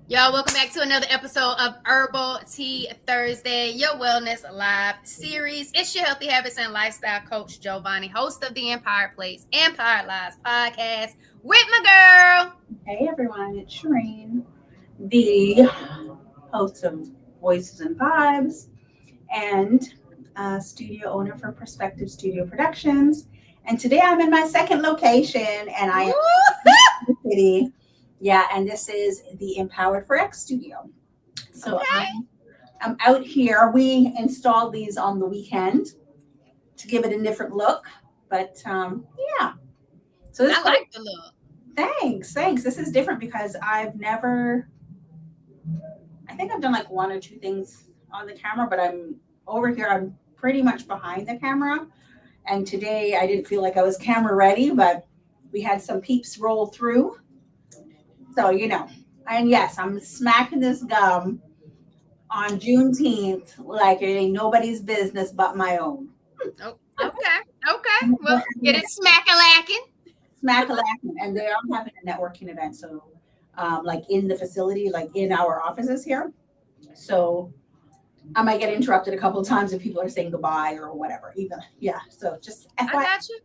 Y'all, welcome back to another episode of Herbal Tea Thursday, your wellness live series. It's your healthy habits and lifestyle coach, Giovanni, host of the Empire Place, Empire Lives podcast with my girl. Hey everyone, it's Shireen, the host of Voices and Vibes and studio owner for Perspective Studio Productions. And today I'm in my second location and I am in the city. Yeah, and this is the Empowered for X studio. So Okay. I'm out here. We installed these on the weekend to give it a different look. But yeah, so this I quite like the look. thanks. This is different because I think I've done like one or two things on the camera, but I'm over here. I'm pretty much behind the camera. And today I didn't feel like I was camera ready, but we had some peeps roll through. So, and yes, I'm smacking this gum on Juneteenth like it ain't nobody's business but my own. Oh, okay. Okay. Well, get it smack-a-lacking. Smack a lacking. And they are having a networking event. So, like in the facility, like in our offices here. So I might get interrupted a couple of times if people are saying goodbye or whatever. Even yeah. So just I FYI. got you.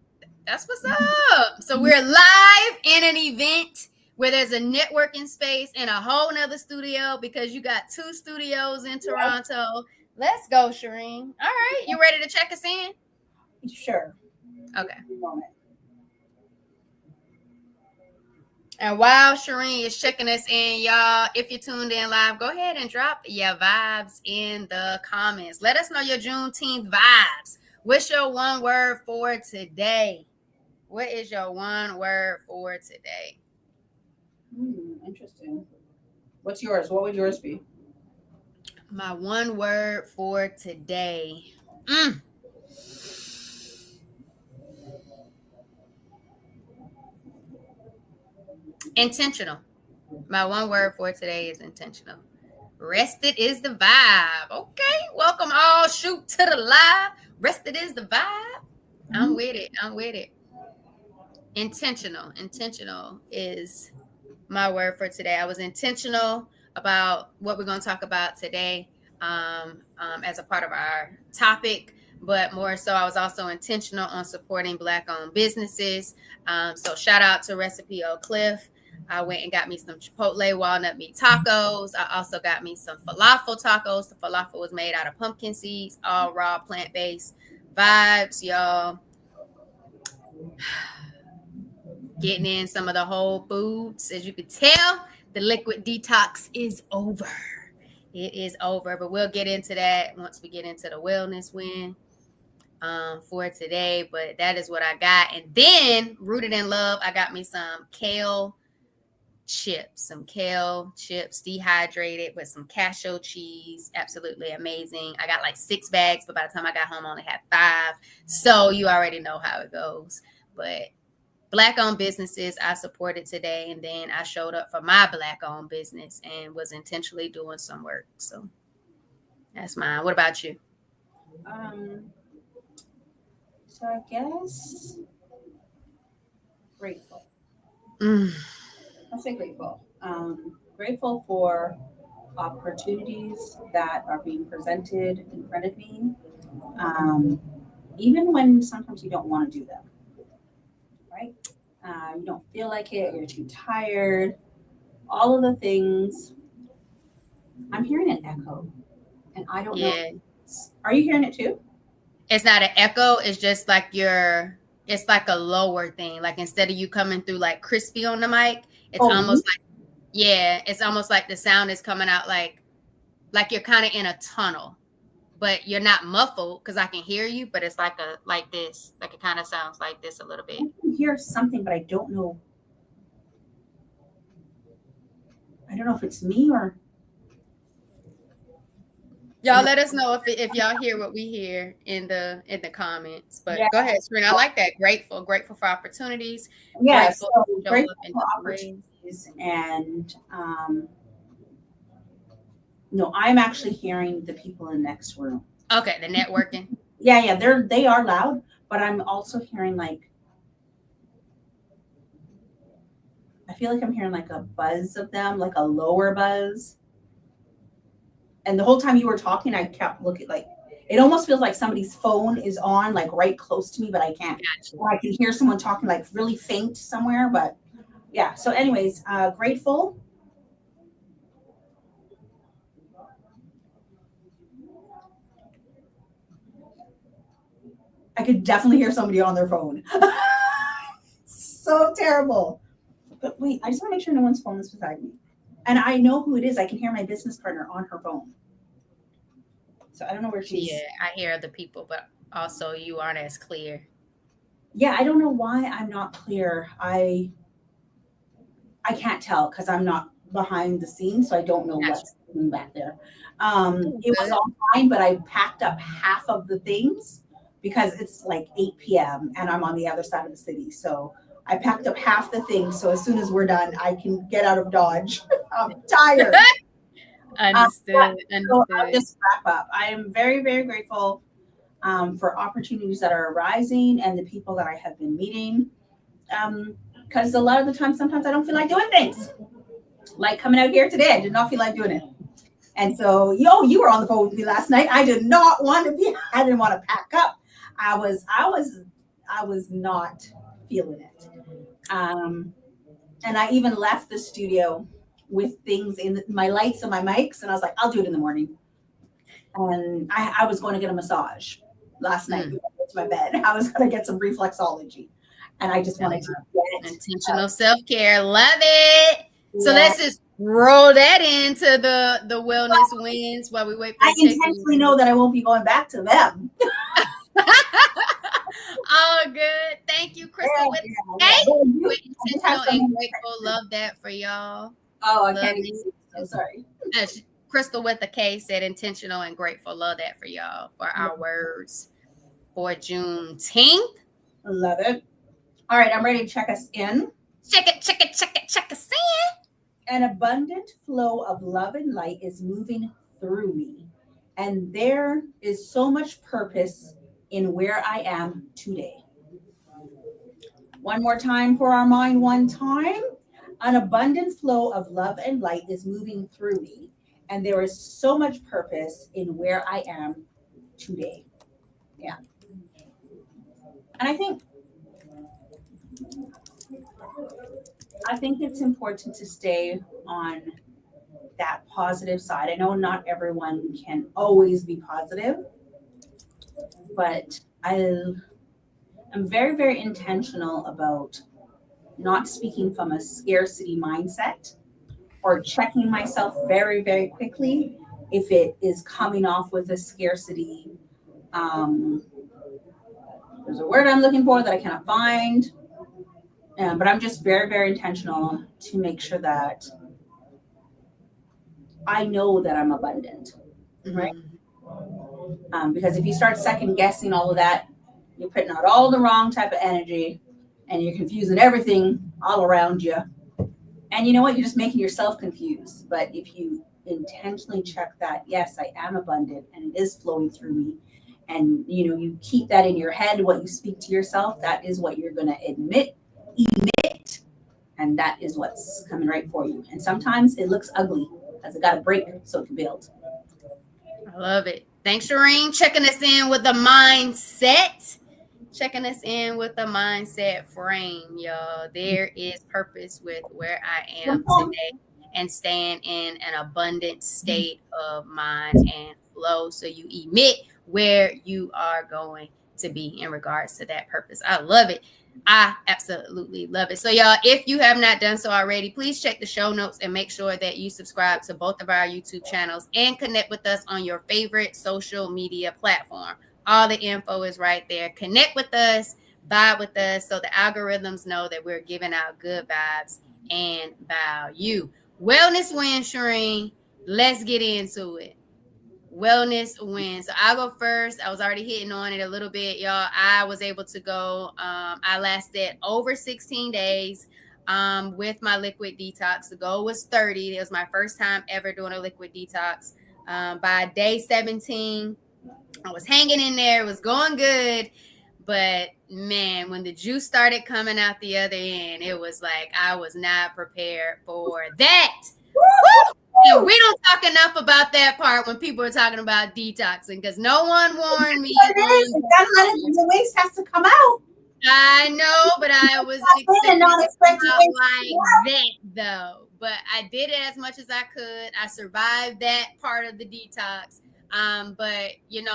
That's what's up. So we're live in an event where there's a networking space in a whole nother studio because you got two studios in Toronto. Let's go, Shireen. All right. You ready to check us in? Sure. Okay. Moment. And while Shireen is checking us in, y'all, if you're tuned in live, go ahead and drop your vibes in the comments. Let us know your Juneteenth vibes. What's your one word for today? What is your one word for today? Interesting. What's yours? What would yours be? My one word for today. Intentional. My one word for today is intentional. Rested is the vibe. Okay. Welcome all. Shoot to the live. Rested is the vibe. I'm with it. I'm with it. Intentional. Intentional is my word for today. I was intentional about what we're going to talk about today as a part of our topic, but more so, I was also intentional on supporting Black-owned businesses. So shout out to Recipe Oak Cliff. I went and got me some Chipotle walnut meat tacos. I also got me some falafel tacos. The falafel was made out of pumpkin seeds, all raw, plant-based vibes, y'all. Getting in some of the whole foods. As you can tell, the liquid detox is over. It is over, but we'll get into that once we get into the wellness win for today. But that is what I got. And then, rooted in love, I got me some kale chips, dehydrated with some cashew cheese. Absolutely amazing. I got like 6 bags, but by the time I got home, I only had 5. So you already know how it goes. But Black-owned businesses I supported today, and then I showed up for my Black-owned business and was intentionally doing some work. So that's mine. What about you? So I guess grateful. Mm. I'll say grateful. Grateful for opportunities that are being presented in front of me, even when sometimes you don't want to do them, right? You don't feel like it, you're too tired, all of the things. I'm hearing an echo, and I don't know. Yeah. Are you hearing it too? It's not an echo. It's just like it's like a lower thing. Like instead of you coming through like crispy on the mic, it's Oh, almost like, yeah, it's almost like the sound is coming out like you're kind of in a tunnel, but you're not muffled because I can hear you, but it's like this. Like it kind of sounds like this a little bit. I can hear something, but I don't know. I don't know if it's me or Y'all let us know if y'all hear what we hear in the comments. But yeah, go ahead, Serena. I like that. Grateful for opportunities. yeah. Grateful So to show grateful up in for different ways. opportunities, and no, I'm actually hearing the people in the next room. Okay, the networking. Yeah, they are loud, but I'm also hearing like I feel like I'm hearing like a buzz of them, like a lower buzz. And the whole time you were talking, I kept looking like it almost feels like somebody's phone is on like right close to me, but I can't. Gotcha. Or I can hear someone talking like really faint somewhere. But yeah. So, anyways, grateful. I could definitely hear somebody on their phone. So terrible. But wait, I just want to make sure no one's phone is beside me. And I know who it is. I can hear my business partner on her phone. So I don't know where Yeah, she's. I hear other people, but also you aren't as clear. Yeah, I don't know why I'm not clear. I can't tell because I'm not behind the scenes, so I don't know Gotcha. what's happening back there. It was Good. all fine, but I packed up half of the things because it's like 8 p.m. and I'm on the other side of the city. So I packed up half the things. So as soon as we're done, I can get out of Dodge. I'm tired. Understood. So I'll Understood. just wrap up. I am very, very grateful for opportunities that are arising and the people that I have been meeting. Because a lot of the time, sometimes I don't feel like doing things. Like coming out here today, I did not feel like doing it. And so, you were on the phone with me last night. I did not want to be. I didn't want to pack up. I was not feeling it. And I even left the studio with things in my lights and my mics, and I was like, I'll do it in the morning. And I was going to get a massage last night Mm. before I went to my bed. I was going to get some reflexology, and I just wanted to get it. Intentional self-care. Love it. So Yeah, let's just roll that into the wellness wins while we wait for I the check-in. intentionally know that I won't be going back to them. Oh, good. Thank you, Yeah, Crystal with yeah, the yeah. cake. Well, We're I just have intentional and someone. grateful. Love that for y'all. Oh, I Love can't even it. see. So sorry. Crystal with the K said intentional and grateful. Love that for y'all for our words for Juneteenth. I love it. All right, I'm ready to check us in. Check it, check it, check it, check us in. An abundant flow of love and light is moving through me. And there is so much purpose in where I am today. One more time for our mind, one time. An abundant flow of love and light is moving through me. And there is so much purpose in where I am today. Yeah. And I think it's important to stay on that positive side. I know not everyone can always be positive, but am very, very intentional about not speaking from a scarcity mindset or checking myself very, very quickly if it is coming off with a scarcity. Um, there's a word I'm looking for that I cannot find, but I'm just very, very intentional to make sure that I know that I'm abundant, right? Mhm. Because if you start second guessing all of that, you're putting out all the wrong type of energy and you're confusing everything all around you. And you know what? You're just making yourself confused. But if you intentionally check that, yes, I am abundant and it is flowing through me. And you keep that in your head, what you speak to yourself, that is what you're gonna emit, and that is what's coming right for you. And sometimes it looks ugly because it got to break so it can build. I love it. Thanks, Shireen, checking us in with the mindset. Checking us in with the mindset frame, y'all. There is purpose with where I am today and staying in an abundant state of mind and flow so you emit where you are going to be in regards to that purpose. I love it. I absolutely love it. So, y'all, if you have not done so already, please check the show notes and make sure that you subscribe to both of our YouTube channels and connect with us on your favorite social media platform. All the info is right there. Connect with us, vibe with us, so the algorithms know that we're giving out good vibes and value. Wellness win, Shireen. Let's get into it. Wellness win. So I'll go first. I was already hitting on it a little bit, y'all. I was able to go. I lasted over 16 days with my liquid detox. The goal was 30. It was my first time ever doing a liquid detox. By day 17, I was hanging in there. It was going good. But man, when the juice started coming out the other end, it was like I was not prepared for that. Woo! And we don't talk enough about that part when people are talking about detoxing because no one warned me on The waste has to come out. I know, but I wasn't expecting it to come out like that though. But I did it as much as I could. I survived that part of the detox. But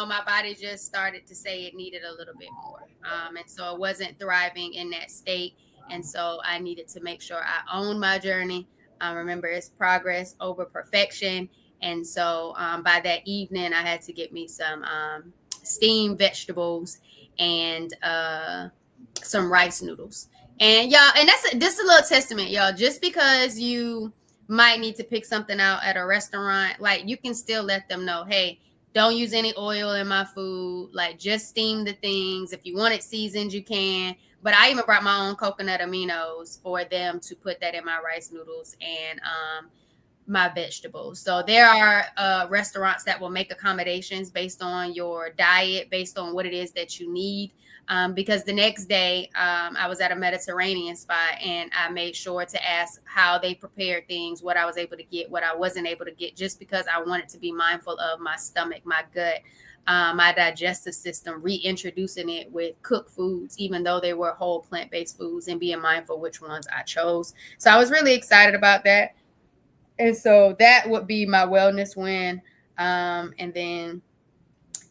my body just started to say it needed a little bit more. And so it wasn't thriving in that state. And so I needed to make sure I owned my journey. Remember, it's progress over perfection. And so by that evening, I had to get me some steamed vegetables and some rice noodles. And y'all, and this is a little testament, y'all. Just because you might need to pick something out at a restaurant, like you can still let them know, hey, don't use any oil in my food. Like just steam the things. If you want it seasoned, you can. But I even brought my own coconut aminos for them to put that in my rice noodles and my vegetables. So there are restaurants that will make accommodations based on your diet, based on what it is that you need. Because the next day I was at a Mediterranean spot and I made sure to ask how they prepared things, what I was able to get, what I wasn't able to get, just because I wanted to be mindful of my stomach, my gut, my digestive system, reintroducing it with cooked foods, even though they were whole plant-based foods, and being mindful which ones I chose. So I was really excited about that. And so that would be my wellness win. And then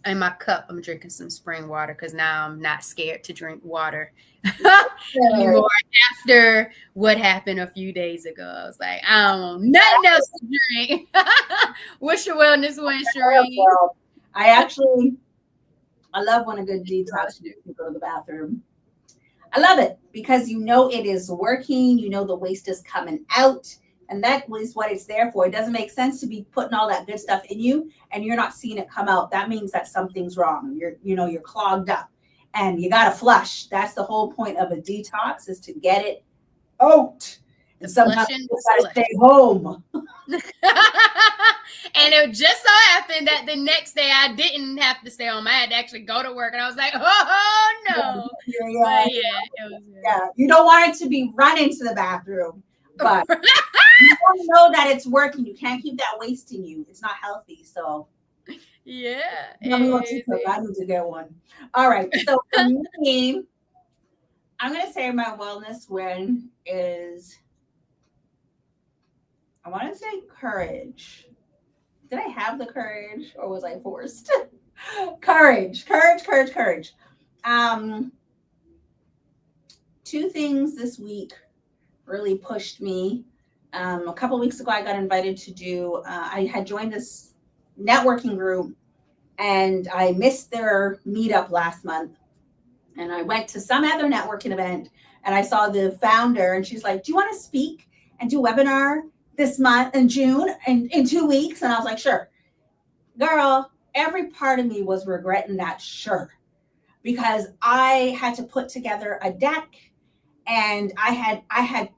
in my cup, I'm drinking some spring water because now I'm not scared to drink water anymore. After what happened a few days ago, I was like, I don't want nothing else to drink. What's your wellness win, Sheree? Well, I love when a good detox you go to the bathroom. I love it because it is working. The waste is coming out. And that is what it's there for. It doesn't make sense to be putting all that good stuff in you and you're not seeing it come out. That means that something's wrong. You're clogged up and you got to flush. That's the whole point of a detox, is to get it out. And sometimes you got to stay home. And it just so happened that the next day I didn't have to stay home. I had to actually go to work, and I was like, oh no. Yeah. You don't want it to be running to the bathroom, but you want to know that it's working. You can't keep that waste in you. It's not healthy. So yeah. I need to get one. All right. So for me, I'm going to say my wellness win is, I want to say courage. Did I have the courage or was I forced? Courage. Two things this week really pushed me. A couple of weeks ago, I got invited to do, I had joined this networking group and I missed their meetup last month. And I went to some other networking event and I saw the founder and she's like, do you want to speak and do a webinar this month in June and in 2 weeks? And I was like, sure. Girl, every part of me was regretting that sure, because I had to put together a deck. And I had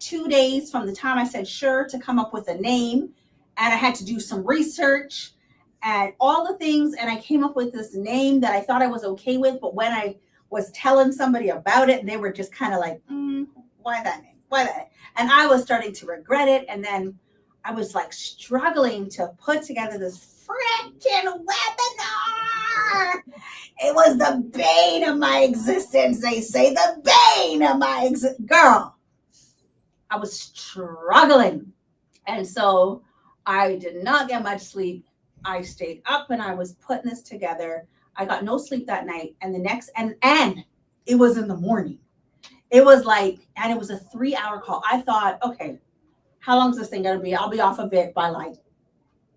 2 days from the time I said sure to come up with a name. And I had to do some research and all the things. And I came up with this name that I thought I was okay with. But when I was telling somebody about it, they were just kind of like, why that name? Why that? And I was starting to regret it. And then I was like struggling to put together this freaking webinar. It was the bane of my existence. They say the bane of my existence. Girl, I was struggling. And so I did not get much sleep. I stayed up and I was putting this together. I got no sleep that night. And the next, and it was in the morning. It was like, and it was a 3-hour call. I thought, okay, how long is this thing going to be? I'll be off of it by like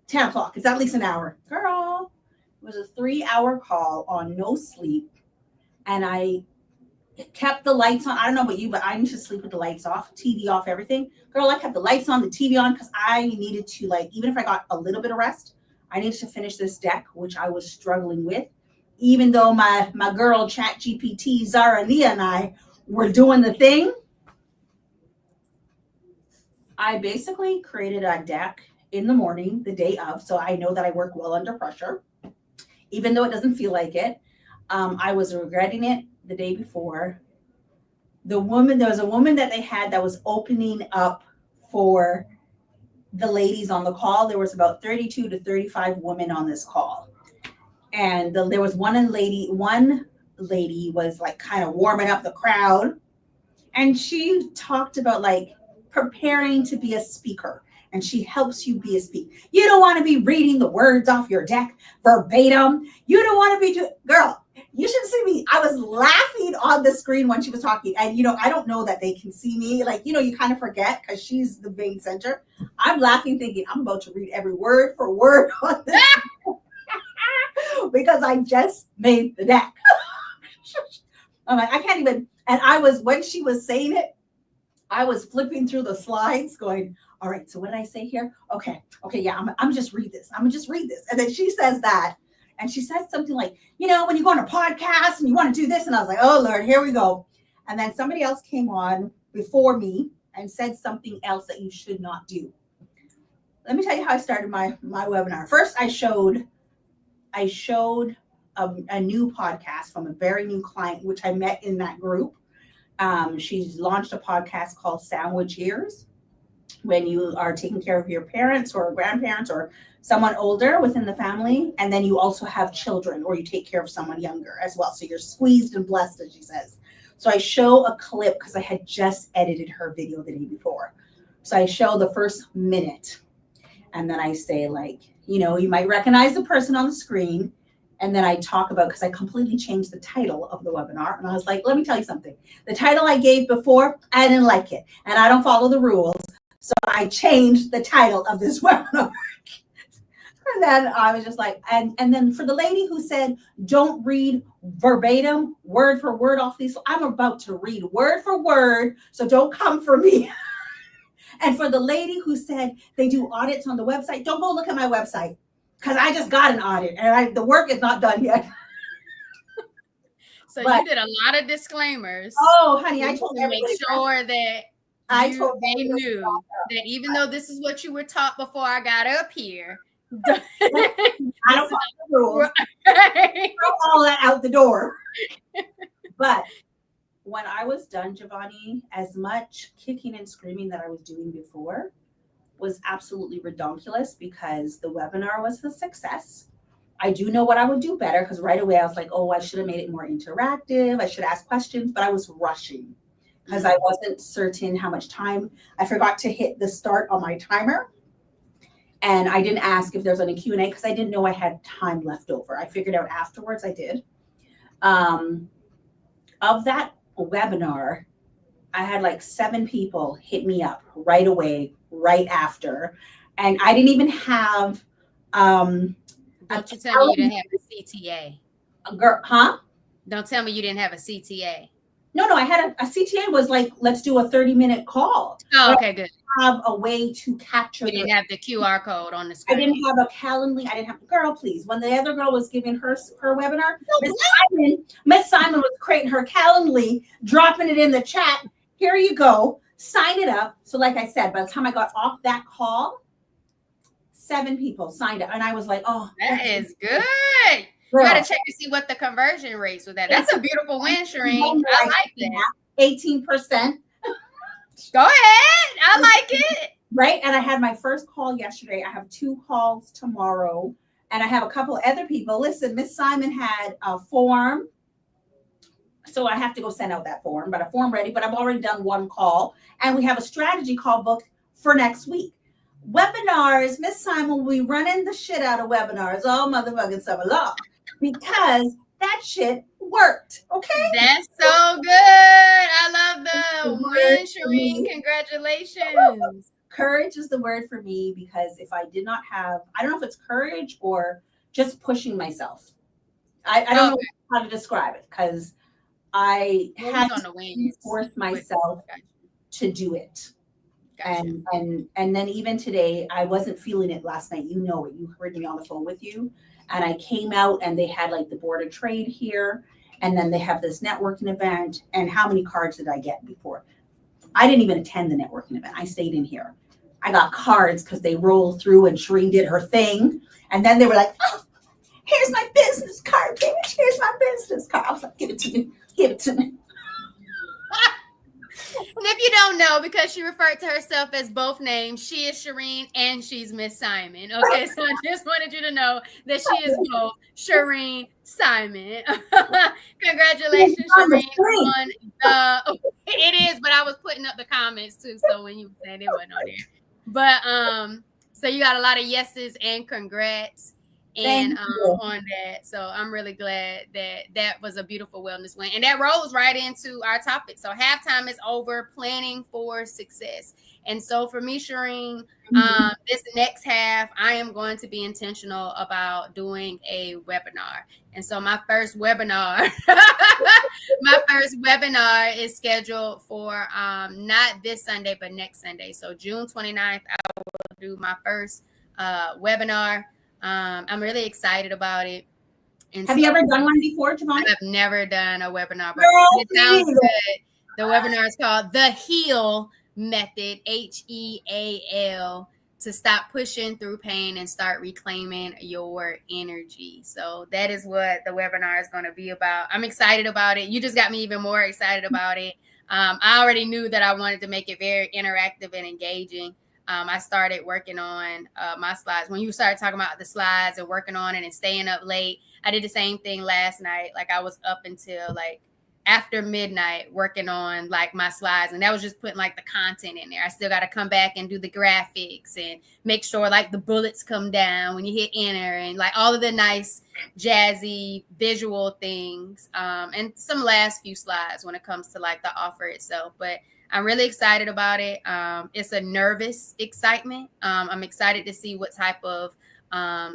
10 o'clock. It's at least an hour. Girl, it was a 3-hour call on no sleep. And I kept the lights on. I don't know about you, but I need to sleep with the lights off, TV off, everything. Girl, I kept the lights on, the TV on, because I needed to, like, even if I got a little bit of rest, I needed to finish this deck, which I was struggling with. Even though my girl, ChatGPT, Zara Nia, and I were doing the thing, I basically created a deck in the morning, the day of, so I know that I work well under pressure, even though it doesn't feel like it. I was regretting it the day before. There was a woman that they had that was opening up for the ladies on the call. There was about 32 to 35 women on this call. And there was one lady was like kind of warming up the crowd. And she talked about like preparing to be a speaker. And she helps you be a speaker. You don't want to be reading the words off your deck verbatim. You don't want to be girl, you should see me. I was laughing on the screen when she was talking. And, I don't know that they can see me. Like, you kind of forget because she's the main center. I'm laughing thinking I'm about to read every word for word on this because I just made the deck. I'm like, I can't even. And when she was saying it, I was flipping through the slides going, all right, so what did I say here? Okay, yeah, I'm just read this. I'm gonna just read this. And then she says that, and she says something like, when you go on a podcast and you want to do this, and I was like, oh Lord, here we go. And then somebody else came on before me and said something else that you should not do. Let me tell you how I started my webinar. First, I showed a new podcast from a very new client, which I met in that group. She's launched a podcast called Sandwich Years, when you are taking care of your parents or grandparents or someone older within the family. And then you also have children, or you take care of someone younger as well. So you're squeezed and blessed, as she says. So I show a clip because I had just edited her video the day before. So I show the first minute. And then I say, like, you might recognize the person on the screen. And then I talk about, because I completely changed the title of the webinar. And I was like, let me tell you something. The title I gave before, I didn't like it. And I don't follow the rules. So I changed the title of this webinar. And then I was just like, and then for the lady who said, don't read verbatim, word for word off these, I'm about to read word for word. So don't come for me. And for the lady who said they do audits on the website, don't go look at my website, because I just got an audit and the work is not done yet. So you did a lot of disclaimers. Oh, honey, I told to make sure that they knew that even though this is what you were taught before I got up here, I don't follow the rules. Throw all that out the door. But when I was done, Giovanni, as much kicking and screaming that I was doing before was absolutely ridiculous, because the webinar was a success. I do know what I would do better, because right away I was like, oh, I should have made it more interactive. I should ask questions, but I was rushing because I wasn't certain how much time. I forgot to hit the start on my timer. And I didn't ask if there's any Q&A because I didn't know I had time left over. I figured out afterwards I did. Of that webinar, I had like 7 people hit me up right away, right after. And I didn't even have don't you tell me you didn't have a CTA. Girl, huh? Don't tell me you didn't have a CTA. No, I had a CTA was like, let's do a 30-minute call. Oh, okay, good. I have a way to capture. You didn't have the QR code on the screen. I didn't have a Calendly. I didn't have, girl, please. When the other girl was giving her webinar, Miss Simon was creating her Calendly, dropping it in the chat. Here you go. Sign it up. So like I said, by the time I got off that call, 7 people signed up. And I was like, oh. That is good. Girl. You got to check to see what the conversion rates with that. That's a beautiful win, Shireen. I like that. 18%. Go ahead. I like it. Right. And I had my first call yesterday. I have 2 calls tomorrow. And I have a couple of other people. Listen, Miss Simon had a form. So I have to go send out that form, but a form ready. But I've already done 1 call. And we have a strategy call booked for next week. Webinars, Miss Simon will be running the shit out of webinars all motherfucking summer long, because that shit worked. Okay. That's so good. I love the win, Shireen. Congratulations. Courage is the word for me, because if I did not have, I don't know if it's courage or just pushing myself. I don't know how to describe it, because I had to force myself to do it. Gotcha. And then even today, I wasn't feeling it last night. You know it. You heard me on the phone with you. And I came out and they had like the Board of Trade here. And then they have this networking event. And how many cards did I get before? I didn't even attend the networking event. I stayed in here. I got cards because they rolled through and Shireen did her thing. And then they were like, oh, here's my business card, bitch. Here's my business card. I was like, give it to me. Give it to me. And if you don't know, because she referred to herself as both names, she is Shireen and she's Miss Simon. Okay, so I just wanted you to know that she is both Shireen Simon. Congratulations, On the Shireen, screen. on the. It is, but I was putting up the comments too, so when you were saying it wasn't on there. But so you got a lot of yeses and congrats and Thank you. on that. So I'm really glad that that was a beautiful wellness win. And that rolls right into our topic. So halftime is over, planning for success. And so for me, Shireen, this next half, I am going to be intentional about doing a webinar. And so my first webinar, my first webinar is scheduled for not this Sunday, but next Sunday. So June 29th, I will do my first webinar. I'm really excited about it. And Have so you ever done one before, Javon? I've never done a webinar before. Girl, It sounds please. good. The webinar is called The Heal Method, HEAL, to stop pushing through pain and start reclaiming your energy. So that is what the webinar is going to be about. I'm excited about it. You just got me even more excited about it. I already knew that I wanted to make it very interactive and engaging. I started working on my slides. When you started talking about the slides and working on it and staying up late, I did the same thing last night. Like I was up until like after midnight working on like my slides, and that was just putting like the content in there. I still got to come back and do the graphics and make sure like the bullets come down when you hit enter and like all of the nice jazzy visual things, and some last few slides when it comes to like the offer itself. But I'm really excited about it. It's a nervous excitement. I'm excited to see what type of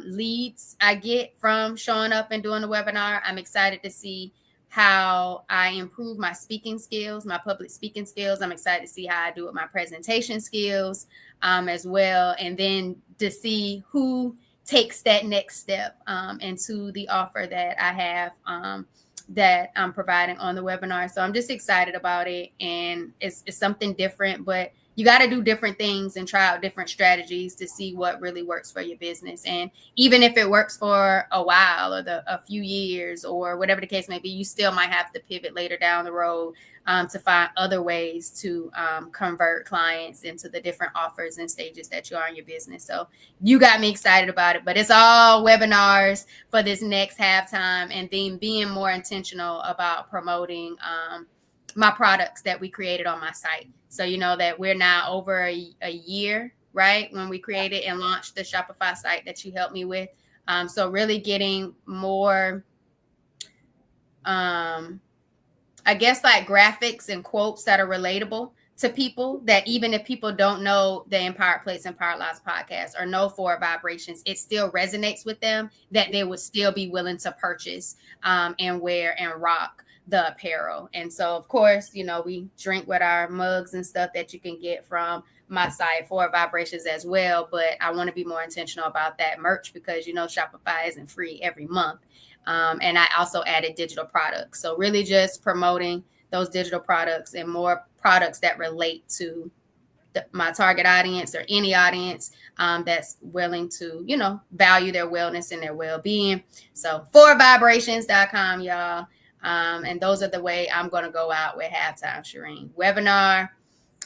leads I get from showing up and doing the webinar. I'm excited to see how I improve my speaking skills, my public speaking skills. I'm excited to see how I do with my presentation skills as well. And then to see who takes that next step into the offer that I have that I'm providing on the webinar. So I'm just excited about it. And it's something different, but you got to do different things and try out different strategies to see what really works for your business. And even if it works for a while or a few years or whatever the case may be, you still might have to pivot later down the road to find other ways to convert clients into the different offers and stages that you are in your business. So you got me excited about it, but it's all webinars for this next halftime, and then being more intentional about promoting my products that we created on my site. So you know that we're now over a year, right, when we created and launched the Shopify site that you helped me with. So really getting more I guess like graphics and quotes that are relatable to people, that even if people don't know the Empowered Plates, Empowered Lives podcast or know 4 Vibrations, it still resonates with them, that they would still be willing to purchase and wear and rock the apparel. And so, of course, you know, we drink with our mugs and stuff that you can get from my site, 4 Vibrations as well. But I want to be more intentional about that merch because, you know, Shopify isn't free every month. And I also added digital products. So really just promoting those digital products and more products that relate to my target audience or any audience that's willing to, you know, value their wellness and their well-being. So 4vibrations.com, y'all. And those are the way I'm going to go out with halftime, Shireen. Webinar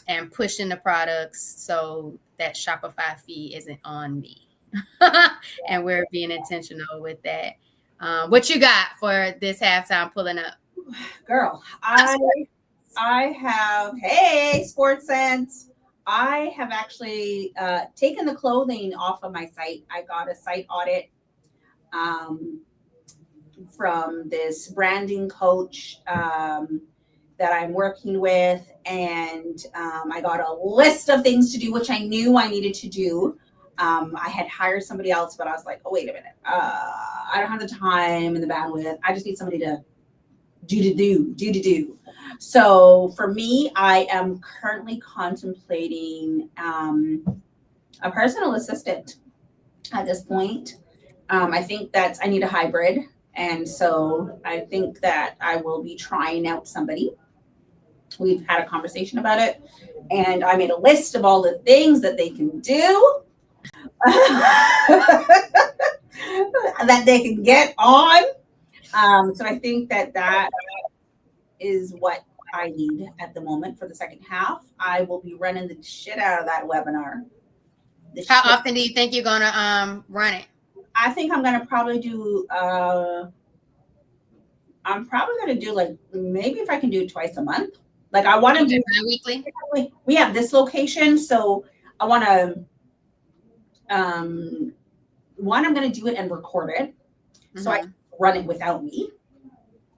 and pushing the products so that Shopify fee isn't on me. And we're being intentional with that. What you got for this halftime pulling up? Girl, I have, hey, Sports Sense. I have actually taken the clothing off of my site. I got a site audit from this branding coach that I'm working with. And I got a list of things to do, which I knew I needed to do. I had hired somebody else, but I was like, oh, wait a minute. I don't have the time and the bandwidth. I just need somebody to do. So for me, I am currently contemplating a personal assistant at this point. I think I need a hybrid. And so I think that I will be trying out somebody. We've had a conversation about it, and I made a list of all the things that they can do that they can get on. So I think that is what I need at the moment for the second half. I will be running the shit out of that webinar. How often do you think you're gonna run it? I think I'm gonna probably do I'm probably gonna do like maybe if I can do it twice a month. Like I want to do bi-weekly. We have this location, so I want to one, I'm gonna do it and record it, so I can run it without me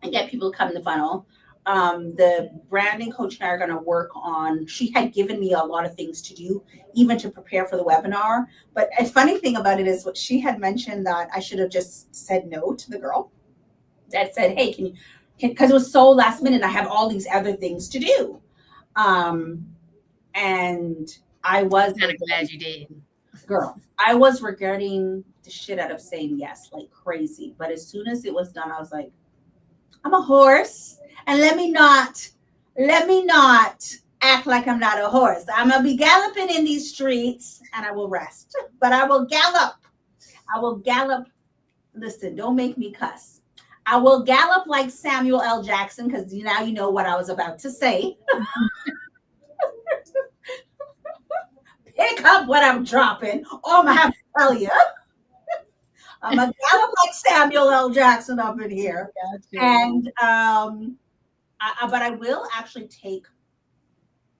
and get people to come in the funnel. The branding coach and I are going to work on, she had given me a lot of things to do, even to prepare for the webinar. But a funny thing about it is what she had mentioned that I should have just said no to the girl that said, hey, can you, because it was so last minute. I have all these other things to do. And I was kind of glad you did. Girl, I was regretting the shit out of saying yes, like crazy. But as soon as it was done, I was like, I'm a horse, and let me not act like I'm not a horse. I'm gonna be galloping in these streets, and I will rest. But I will gallop. I will gallop. Listen, don't make me cuss. I will gallop like Samuel L. Jackson, because now you know what I was about to say. Pick up what I'm dropping, or I'm gonna have to tell you. I'm a gallop like Samuel L. Jackson up in here. Gotcha. And but I will actually take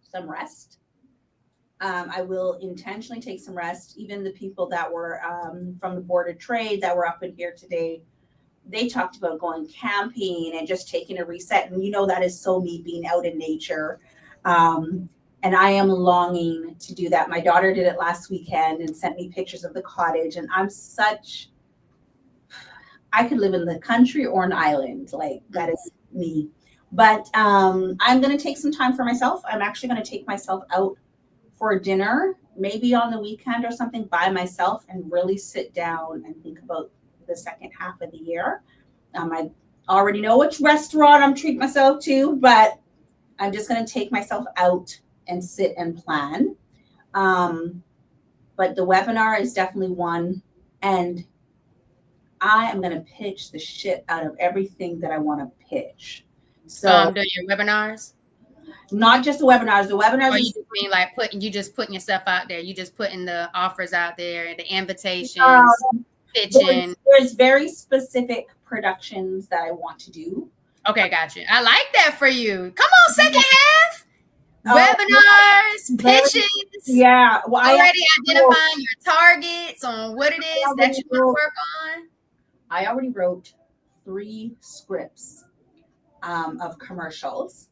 some rest. I will intentionally take some rest. Even the people that were from the Board of Trade that were up in here today, they talked about going camping and just taking a reset. And you know that is so me, being out in nature. And I am longing to do that. My daughter did it last weekend and sent me pictures of the cottage. And I could live in the country or an island. Like that is me. But I'm going to take some time for myself. I'm actually going to take myself out for dinner, maybe on the weekend or something by myself, and really sit down and think about the second half of the year. I already know which restaurant I'm treating myself to, but I'm just going to take myself out and sit and plan. But the webinar is definitely one. And I am going to pitch the shit out of everything that I want to pitch. So doing your webinars? Not just the webinars. The webinars. Or you just mean like putting yourself out there. You just putting the offers out there, the invitations, pitching. There's very specific productions that I want to do. Okay, gotcha. I like that for you. Come on, second half. Webinars, pitches. Yeah. Well, already identifying your targets on what it is that you want to work on. I already wrote 3 scripts of commercials.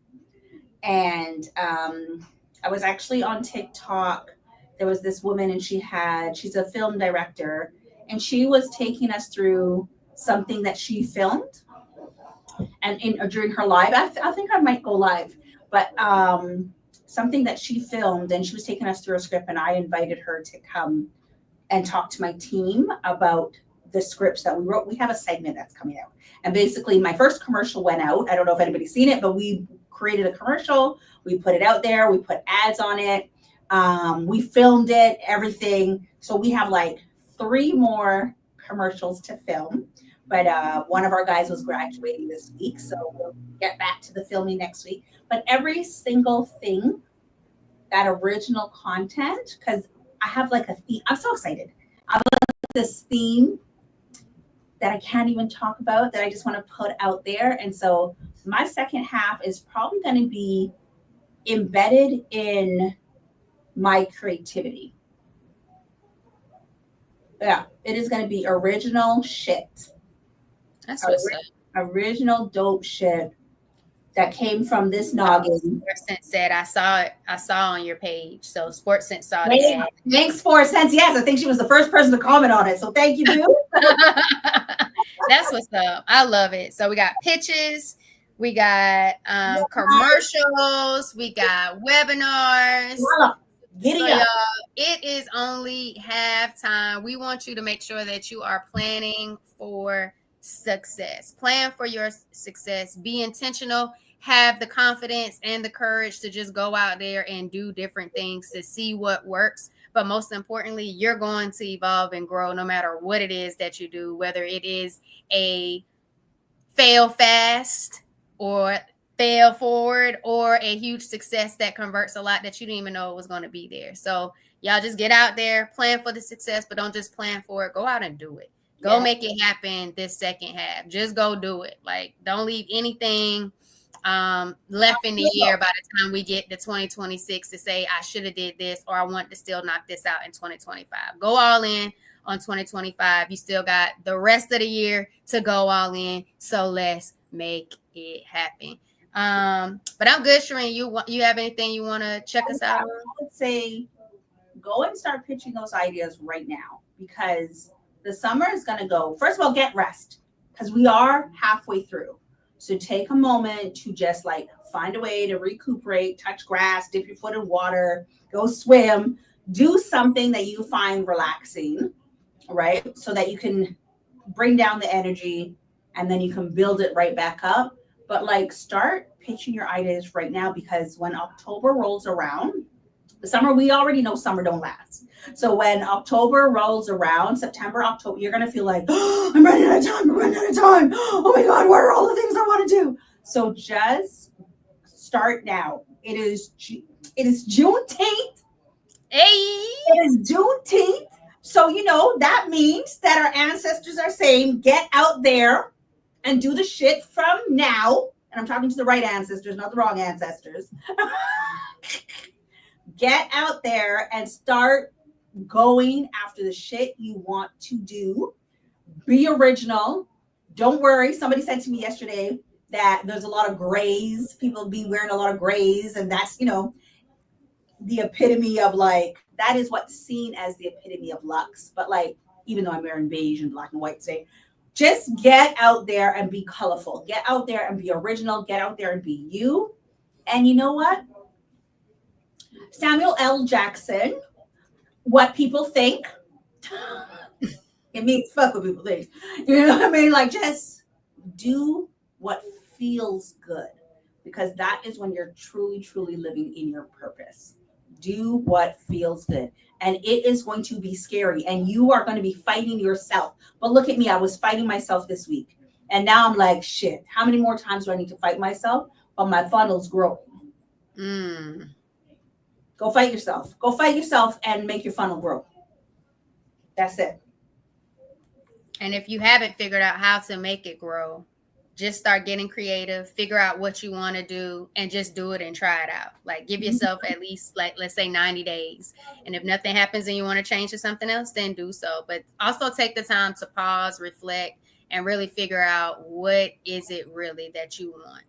And I was actually on TikTok. There was this woman, and she's a film director, and she was taking us through something that she filmed. And during her live, I think I might go live, but something that she filmed, and she was taking us through a script, and I invited her to come and talk to my team about the scripts that we wrote. We have a segment that's coming out. And basically my first commercial went out. I don't know if anybody's seen it, but we created a commercial. We put it out there. We put ads on it. We filmed it, everything. So we have like 3 more commercials to film. But one of our guys was graduating this week, so we'll get back to the filming next week. But every single thing, that original content, because I have like a theme. I'm so excited. I have this theme that I can't even talk about, that I just want to put out there. And so my second half is probably going to be embedded in my creativity. Yeah, it is going to be original shit. That's what's up. Original dope shit that came from this noggin. SportsSense said, I saw on your page. So SportsSense saw the ad. Thanks, SportsSense. Yes, I think she was the first person to comment on it. So thank you, boo. That's what's up. I love it. So we got pitches, we got commercials, we got webinars. So y'all, it is only halftime. We want you to make sure that you are planning for success. Plan for your success. Be intentional. Have the confidence and the courage to just go out there and do different things to see what works. But most importantly, you're going to evolve and grow no matter what it is that you do, whether it is a fail fast or fail forward, or a huge success that converts a lot that you didn't even know was going to be there. So y'all just get out there, plan for the success, but don't just plan for it. Go out and do it. Go make it happen this second half. Just go do it. Like, don't leave anything left in the year by the time we get to 2026 to say I should have did this, or I want to still knock this out in 2025. Go all in on 2025. You still got the rest of the year to go all in. So let's make it happen. But I'm good, Shireen. You have anything you want to check us out on? I would say go and start pitching those ideas right now, because the summer is going to go. First of all, get rest, because we are halfway through. So take a moment to just like find a way to recuperate, touch grass, dip your foot in water, go swim, do something that you find relaxing, right? So that you can bring down the energy and then you can build it right back up. But like, start pitching your ideas right now, because when October rolls around, the summer, we already know summer don't last. So when October rolls around, September, October, you're going to feel like, oh, I'm running out of time. I'm running out of time. Oh my God, what are all the things I want to do? So just start now. It is Juneteenth. Hey. It is Juneteenth. So, you know, that means that our ancestors are saying, get out there and do the shit from now. And I'm talking to the right ancestors, not the wrong ancestors. Get out there and start going after the shit you want to do. Be original. Don't worry. Somebody said to me yesterday that there's a lot of grays. People be wearing a lot of grays. And that's, you know, the epitome of like, that is what's seen as the epitome of luxe. But like, even though I'm wearing beige and black and white today, just get out there and be colorful. Get out there and be original. Get out there and be you. And you know what? Samuel L. Jackson, what people think. It means fuck what people think. You know what I mean? Like, just do what feels good, because that is when you're truly, truly living in your purpose. Do what feels good. And it is going to be scary, and you are going to be fighting yourself. But look at me. I was fighting myself this week. And now I'm like, shit, how many more times do I need to fight myself? But my funnel's growing. Go fight yourself. Go fight yourself and make your funnel grow. That's it. And if you haven't figured out how to make it grow, just start getting creative, figure out what you want to do, and just do it and try it out. Like, give yourself at least, like, let's say 90 days. And if nothing happens and you want to change to something else, then do so. But also take the time to pause, reflect, and really figure out what is it really that you want.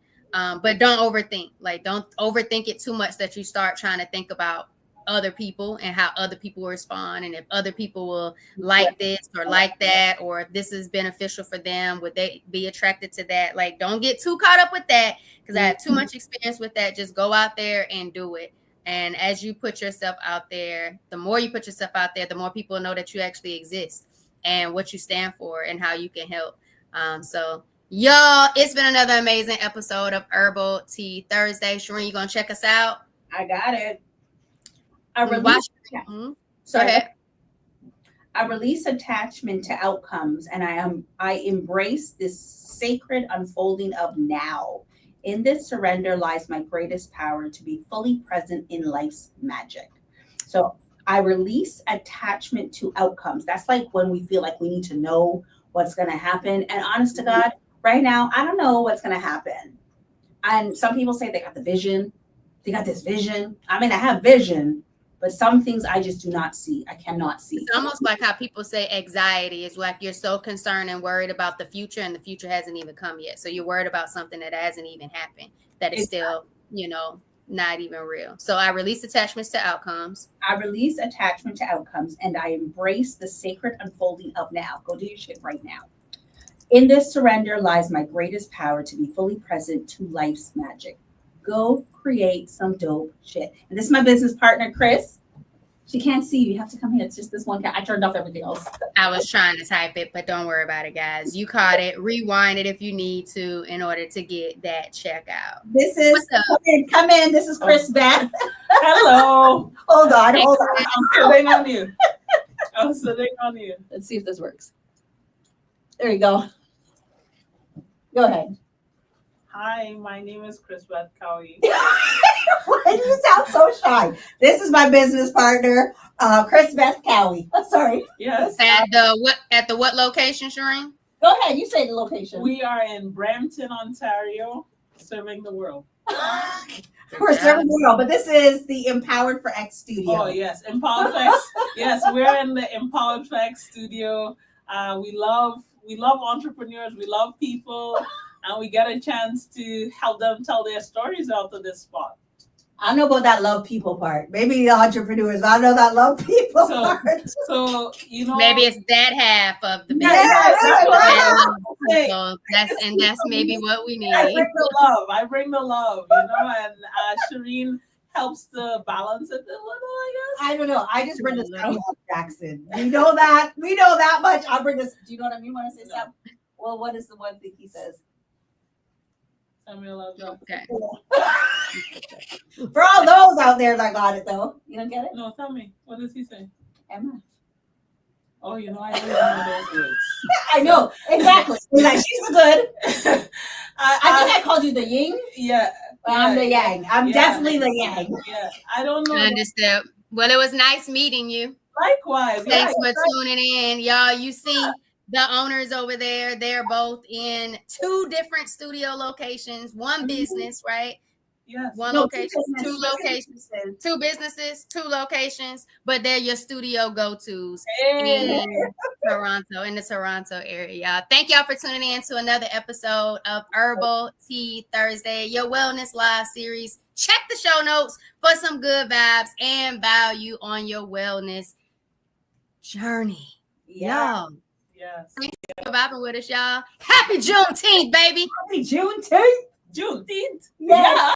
But don't overthink. Like, don't overthink it too much that you start trying to think about other people and how other people will respond, and if other people will like this or like that, or if this is beneficial for them, would they be attracted to that? Like, don't get too caught up with that, because I have too much experience with that. Just go out there and do it. And as you put yourself out there, the more you put yourself out there, the more people know that you actually exist and what you stand for and how you can help. So y'all, it's been another amazing episode of Herbal Tea Thursday. Shireen, you gonna check us out? I got it. I release attachment to outcomes, and I embrace this sacred unfolding of now. In this surrender lies my greatest power to be fully present in life's magic. So I release attachment to outcomes. That's like when we feel like we need to know what's going to happen. And honest to God, right now, I don't know what's going to happen. And some people say they got the vision. They got this vision. I mean, I have vision, but some things I just do not see. I cannot see. It's almost like how people say anxiety is like you're so concerned and worried about the future, and the future hasn't even come yet. So you're worried about something that hasn't even happened, that is still, you know, not even real. So I release attachments to outcomes. I release attachment to outcomes, and I embrace the sacred unfolding of now. Go do your shit right now. In this surrender lies my greatest power to be fully present to life's magic. Go create some dope shit. And this is my business partner, Chris. She can't see you. You have to come here. It's just this one. I turned off everything else. I was trying to type it, but don't worry about it, guys. You caught it. Rewind it if you need to in order to get that checkout. This is come in. This is Chris Beth. Hello. Hold on. I'm sitting on you. I'm sitting on you. Let's see if this works. There you go. Go ahead. Hi, my name is Chris Beth Cowie. You sound so shy. This is my business partner, Chris Beth Cowie. Sorry. Yes. At the what location, Shireen? Go ahead. You say the location. We are in Brampton, Ontario, serving the world. We're serving the world, but this is the Empowered for X studio. Oh, yes. Empowered for X. Yes, we're in the Empowered for X studio. We love entrepreneurs. We love people. And we get a chance to help them tell their stories out of this spot. I don't know about that love people part. Maybe the entrepreneurs, but I know that love people part. So, maybe it's that half of the business. Yes, that's what So that's maybe what we need. I bring the love, and Shireen helps to balance it a little, I guess. I don't know. I just bring this out of Jackson. We know that much. I'll bring this. Do you know what I mean when I say stuff? Well, what is the one thing he says? Samuel L. Jackson. Okay. For all those out there that got it, though. You don't get it? No, tell me. What does he say? Emma. Oh, I don't know those words. I know. Exactly. Like, she's good. I think I called you the yin. Yeah. I'm the yang. I'm definitely the yang. Yeah. I don't know. I understand. Well, it was nice meeting you. Likewise. Thanks for tuning in. Y'all, you see the owners over there. They're both in 2 different studio locations, one business, right? Yes. One location, 2 locations, 2 businesses, 2 locations, but they're your studio go-tos in Toronto, in the Toronto area. Thank y'all for tuning in to another episode of Herbal Tea Thursday, your wellness live series. Check the show notes for some good vibes and value on your wellness journey. Y'all. Yes. Thanks for vibing with us, y'all. Happy Juneteenth, baby. Happy Juneteenth. Juneteenth. Yes.